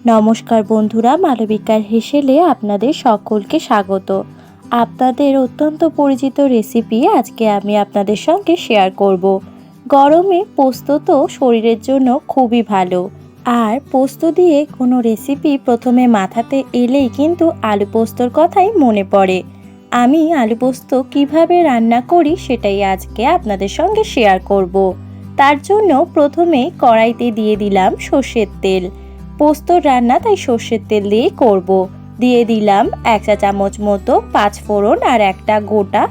নমস্কার বন্ধুরা, মালবিকার হেসেলে আপনাদের সকলকে স্বাগত। আপনাদের অত্যন্ত পরিচিত রেসিপি আজকে আমি আপনাদের সঙ্গে শেয়ার করব। গরমে পোস্ত তো শরীরের জন্য খুবই ভালো, আর পোস্ত দিয়ে কোনো রেসিপি প্রথমে মাথাতে এলেই কিন্তু আলু পোস্তর কথাই মনে পড়ে। আমি আলু পোস্ত কিভাবে রান্না করি সেটাই আজকে আপনাদের সঙ্গে শেয়ার করব। তার জন্য প্রথমে কড়াইতে দিয়ে দিলাম সর্ষের তেল। পোস্তর রান্না তাই সর্ষের তেল দিয়েই করব। দিয়ে দিলাম 1 চা চামচ মতো 5 ফোড়ন আর একটা গোটা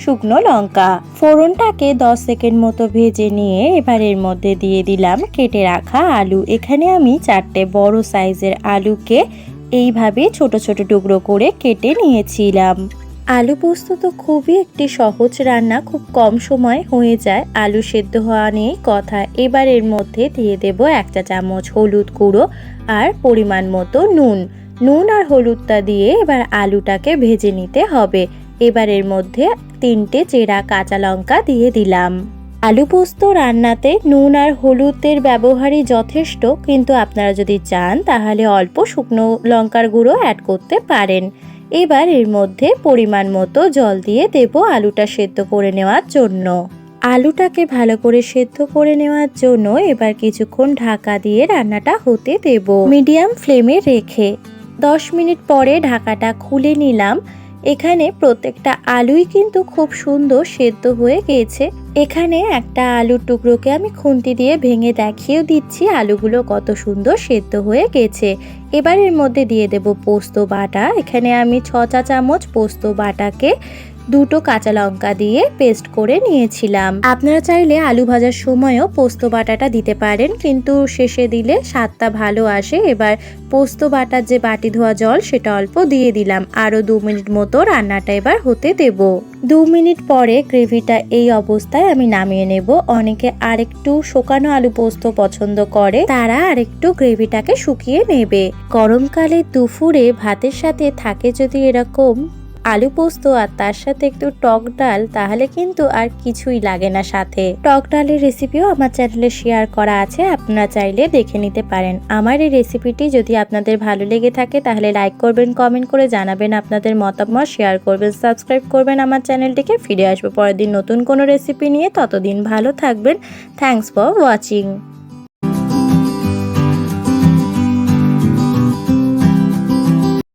শুকনো লঙ্কা। ফোড়নটাকে 10 সেকেন্ড মতো ভেজে নিয়ে এবার এর মধ্যে দিয়ে দিলাম কেটে রাখা আলু। এখানে আমি 4টে বড় সাইজের আলুকে এইভাবে ছোট ছোট টুকরো করে কেটে নিয়েছিলাম। আলু পোস্ত তো খুবই একটি সহজ রান্না, খুব কম সময় হয়ে যায়। আলু সেদ্ধ হওয়া নিয়েই কথা। এবার এর মধ্যে দিয়ে দেব 1 চা চামচ হলুদ গুঁড়ো আর পরিমাণ মতো নুন আর হলুদটা দিয়ে এবার আলুটাকে ভেজে নিতে হবে। এবার এর মধ্যে 3টে চেরা কাঁচা লঙ্কা দিয়ে দিলাম। আলু পোস্ত রান্নাতে নুন আর হলুদের ব্যবহারই যথেষ্ট, কিন্তু আপনারা যদি চান তাহলে অল্প শুকনো লঙ্কার গুঁড়ো অ্যাড করতে পারেন। এবার এর মধ্যে পরিমাণ মতো জল দিয়ে দেব আলুটা সেদ্ধ করে নেওয়ার জন্য। আলুটাকে ভালো করে সেদ্ধ করে নেওয়ার জন্য এবার কিছুক্ষণ ঢাকা দিয়ে রান্নাটা হতে দেব মিডিয়াম ফ্লেমে রেখে। 10 মিনিট পরে ঢাকাটা খুলে নিলাম। এখানে প্রত্যেকটা আলুই কিন্তু খুব সুন্দর সেদ্ধ হয়ে গেছে। এখানে একটা আলুর টুকরোকে আমি খুন্তি দিয়ে ভেঙে দেখিয়েও দিচ্ছি আলুগুলো কত সুন্দর সেদ্ধ হয়ে গেছে। এবার এর মধ্যে দিয়ে দেব পোস্ত বাটা। এখানে আমি 6 চা চামচ পোস্ত বাটাকে 2টো কাঁচা লঙ্কা দিয়ে পেস্ট করে নিয়েছিলাম। আপনারা চাইলে আলু ভাজার সময়ও পোস্ত বাটাটা দিতে পারেন, কিন্তু শেষে দিলে স্বাদটা ভালো আসে। এবার পোস্ত বাটার যে বাটি ধোয়া জল সেটা অল্প দিয়ে দিলাম। আরও 2 মিনিট মতো রান্নাটা এবার হতে দেব। 2 মিনিট পরে গ্রেভিটা এই অবস্থায় আমি নামিয়ে নেব। অনেকে আরেকটু শুকানো আলু পোস্ত পছন্দ করে, তারা আরেকটু গ্রেভিটাকে শুকিয়ে নেবে। গরমকালে দুপুরে ভাতের সাথে থাকে যদি এরকম আলু পোস্ত আর তার সাথে একটু টক ডাল, তাহলে কিন্তু আর কিছুই লাগে না সাথে। টক ডালের রেসিপিও আমার চ্যানেলে শেয়ার করা আছে, আপনারা চাইলে দেখে নিতে পারেন। আমার এই রেসিপিটি যদি আপনাদের ভালো লেগে থাকে তাহলে লাইক করবেন, কমেন্ট করে জানাবেন আপনাদের মতামত, শেয়ার করবেন, সাবস্ক্রাইব করবেন আমার চ্যানেলটিকে। ফিরে আসবো পরের দিন নতুন কোনো রেসিপি নিয়ে। ততদিন ভালো থাকবেন। Thanks for watching.